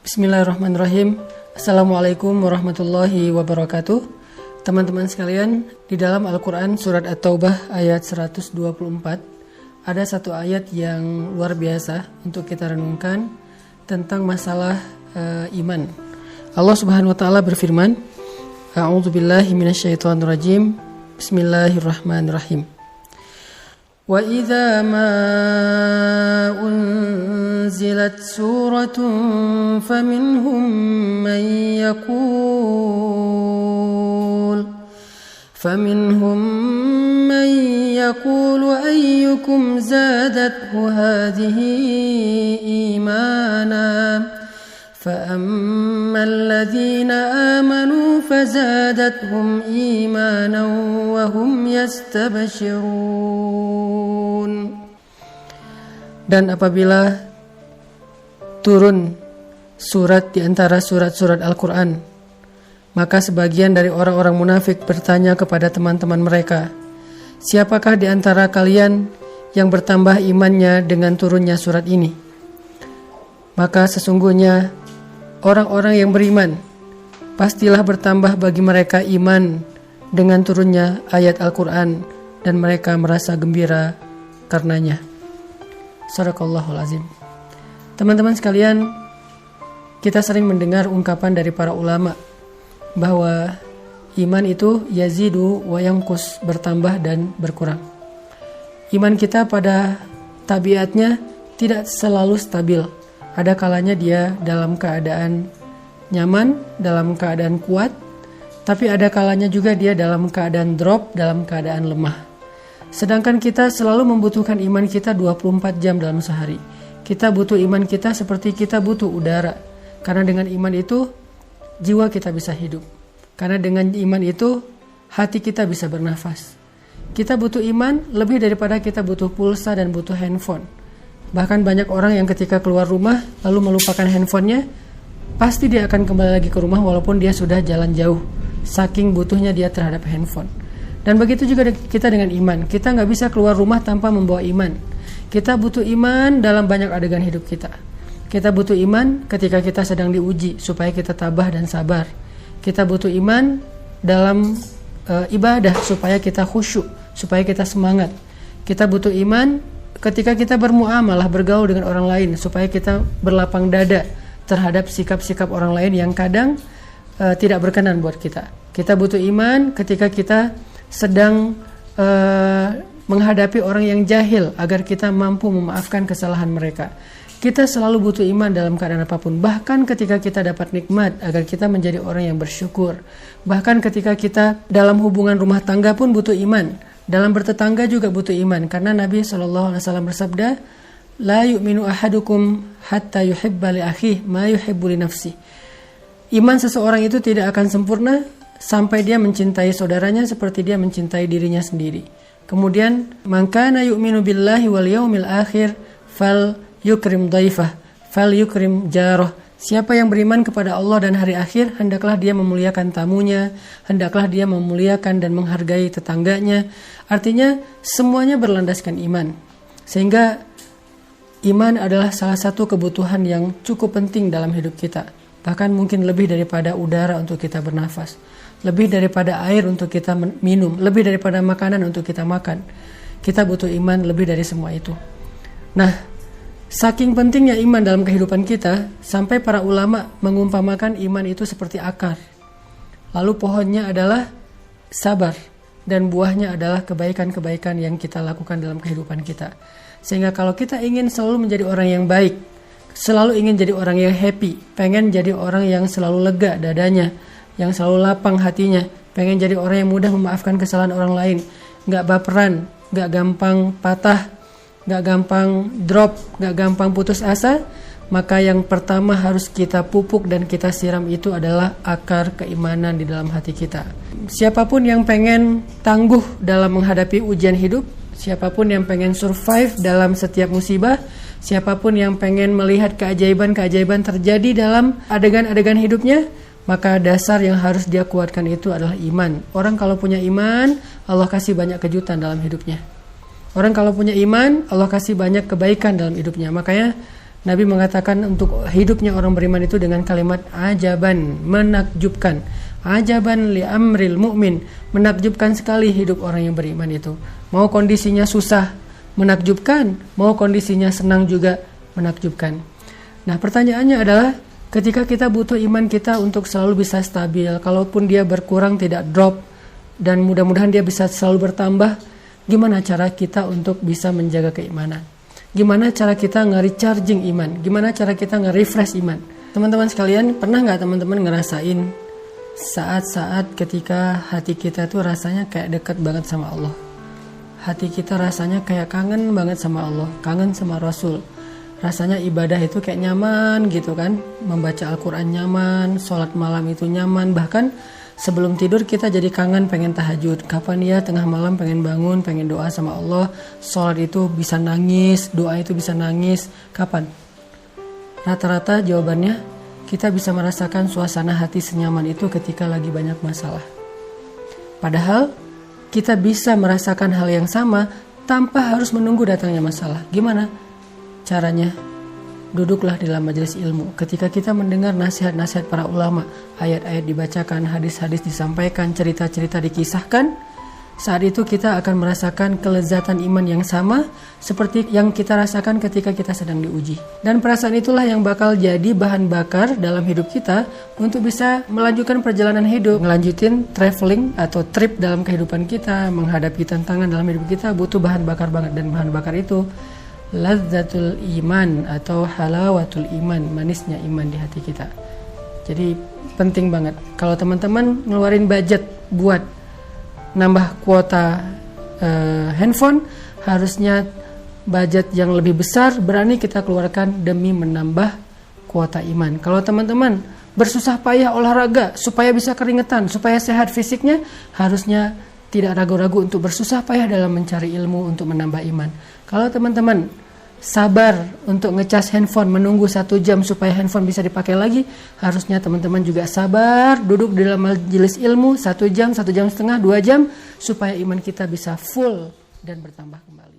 Bismillahirrahmanirrahim. Assalamualaikum warahmatullahi wabarakatuh. Teman-teman sekalian, di dalam Al-Quran surat At-Taubah ayat 124 ada satu ayat yang luar biasa untuk kita renungkan tentang masalah iman. Allah Subhanahu wa taala berfirman, A'udzubillahi minasyaitonirrajim. Bismillahirrahmanirrahim. Wa idza ma unzilat suratun faminhum man yaqulu ayyukum zadathu hadhihi imana فَأَمَّا الَّذِينَ آمَنُوا فَزَادَتْهُمْ إِيمَانًا وَهُمْ يَسْتَبْشِرُونَ. Dan apabila turun surat di antara surat-surat Al-Quran, maka sebagian dari orang-orang munafik bertanya kepada teman-teman mereka, siapakah di antara kalian yang bertambah imannya dengan turunnya surat ini? Maka sesungguhnya orang-orang yang beriman pastilah bertambah bagi mereka iman dengan turunnya ayat Al-Quran dan mereka merasa gembira karenanya. Shadaqallahul azim. Teman-teman sekalian, kita sering mendengar ungkapan dari para ulama bahwa iman itu yazidu wa yanqus, bertambah dan berkurang. Iman kita pada tabiatnya tidak selalu stabil. Ada kalanya dia dalam keadaan nyaman, dalam keadaan kuat, tapi ada kalanya juga dia dalam keadaan drop, dalam keadaan lemah. Sedangkan kita selalu membutuhkan iman kita 24 jam dalam sehari. Kita butuh iman kita seperti kita butuh udara. Karena dengan iman itu, jiwa kita bisa hidup. Karena dengan iman itu, hati kita bisa bernafas. Kita butuh iman lebih daripada kita butuh pulsa dan butuh handphone. Bahkan banyak orang yang ketika keluar rumah lalu melupakan handphonenya, pasti dia akan kembali lagi ke rumah walaupun dia sudah jalan jauh, saking butuhnya dia terhadap handphone. Dan begitu juga kita dengan iman. Kita gak bisa keluar rumah tanpa membawa iman. Kita butuh iman dalam banyak adegan hidup kita. Kita butuh iman ketika kita sedang diuji supaya kita tabah dan sabar. Kita butuh iman dalam ibadah supaya kita khusyuk, supaya kita semangat. Kita butuh iman ketika kita bermuamalah, bergaul dengan orang lain, supaya kita berlapang dada terhadap sikap-sikap orang lain yang kadang tidak berkenan buat kita. Kita butuh iman ketika kita sedang menghadapi orang yang jahil agar kita mampu memaafkan kesalahan mereka. Kita selalu butuh iman dalam keadaan apapun. Bahkan ketika kita dapat nikmat, agar kita menjadi orang yang bersyukur. Bahkan ketika kita dalam hubungan rumah tangga pun butuh iman. Dalam bertetangga juga butuh iman, karena Nabi SAW bersabda, La yu'minu ahadukum hatta yuhibba li akhihi ma yuhibbu li nafsihi. Iman seseorang itu tidak akan sempurna sampai dia mencintai saudaranya seperti dia mencintai dirinya sendiri. Kemudian, man kana yu'minu billahi wal yaumil akhir fal yukrim dhaifah, fal yukrim jarah. Siapa yang beriman kepada Allah dan hari akhir, hendaklah dia memuliakan tamunya, hendaklah dia memuliakan dan menghargai tetangganya. Artinya, semuanya berlandaskan iman. Sehingga, iman adalah salah satu kebutuhan yang cukup penting dalam hidup kita. Bahkan mungkin lebih daripada udara untuk kita bernafas. Lebih daripada air untuk kita minum. Lebih daripada makanan untuk kita makan. Kita butuh iman lebih dari semua itu. Nah, saking pentingnya iman dalam kehidupan kita, sampai para ulama mengumpamakan iman itu seperti akar. Lalu pohonnya adalah sabar, dan buahnya adalah kebaikan-kebaikan yang kita lakukan dalam kehidupan kita. Sehingga kalau kita ingin selalu menjadi orang yang baik, selalu ingin jadi orang yang happy, pengen jadi orang yang selalu lega dadanya, yang selalu lapang hatinya, pengen jadi orang yang mudah memaafkan kesalahan orang lain, gak baperan, gak gampang patah, gak gampang drop, gak gampang putus asa, maka yang pertama harus kita pupuk dan kita siram itu adalah akar keimanan di dalam hati kita. Siapapun yang pengen tangguh dalam menghadapi ujian hidup, siapapun yang pengen survive dalam setiap musibah, siapapun yang pengen melihat keajaiban-keajaiban terjadi dalam adegan-adegan hidupnya, maka dasar yang harus dia kuatkan itu adalah iman. Orang kalau punya iman, Allah kasih banyak kejutan dalam hidupnya. Orang kalau punya iman, Allah kasih banyak kebaikan dalam hidupnya. Makanya Nabi mengatakan untuk hidupnya orang beriman itu dengan kalimat ajaban, menakjubkan. Ajaban li amril mu'min, menakjubkan sekali hidup orang yang beriman itu. Mau kondisinya susah, menakjubkan. Mau kondisinya senang juga, menakjubkan. Nah, pertanyaannya adalah ketika kita butuh iman kita untuk selalu bisa stabil, kalaupun dia berkurang tidak drop, dan mudah-mudahan dia bisa selalu bertambah, gimana cara kita untuk bisa menjaga keimanan? Gimana cara kita nge-recharging iman? Gimana cara kita nge-refresh iman? Teman-teman sekalian, pernah nggak teman-teman ngerasain saat-saat ketika hati kita tuh rasanya kayak dekat banget sama Allah? Hati kita rasanya kayak kangen banget sama Allah, kangen sama Rasul. Rasanya ibadah itu kayak nyaman gitu kan. Membaca Al-Quran nyaman, sholat malam itu nyaman. Bahkan sebelum tidur kita jadi kangen pengen tahajud. Kapan ya tengah malam pengen bangun, pengen doa sama Allah. Sholat itu bisa nangis, doa itu bisa nangis. Kapan? Rata-rata jawabannya kita bisa merasakan suasana hati senyaman itu ketika lagi banyak masalah. Padahal kita bisa merasakan hal yang sama tanpa harus menunggu datangnya masalah. Gimana caranya? Duduklah di dalam majelis ilmu. Ketika kita mendengar nasihat-nasihat para ulama, ayat-ayat dibacakan, hadis-hadis disampaikan, cerita-cerita dikisahkan, saat itu kita akan merasakan kelezatan iman yang sama seperti yang kita rasakan ketika kita sedang diuji. Dan perasaan itulah yang bakal jadi bahan bakar dalam hidup kita untuk bisa melanjutkan perjalanan hidup, melanjutin traveling atau trip dalam kehidupan kita, menghadapi tantangan dalam hidup kita butuh bahan bakar banget. Dan bahan bakar itu lazzatul iman atau halawatul iman, manisnya iman di hati kita. Jadi penting banget kalau teman-teman ngeluarin budget buat nambah kuota handphone, harusnya budget yang lebih besar berani kita keluarkan demi menambah kuota iman. Kalau teman-teman bersusah payah olahraga supaya bisa keringetan, supaya sehat fisiknya, harusnya tidak ragu-ragu untuk bersusah payah dalam mencari ilmu untuk menambah iman. Kalau teman-teman sabar untuk ngecas handphone, menunggu 1 jam supaya handphone bisa dipakai lagi, harusnya teman-teman juga sabar duduk di dalam majelis ilmu 1 jam, 1,5 jam, 2 jam, supaya iman kita bisa full dan bertambah kembali.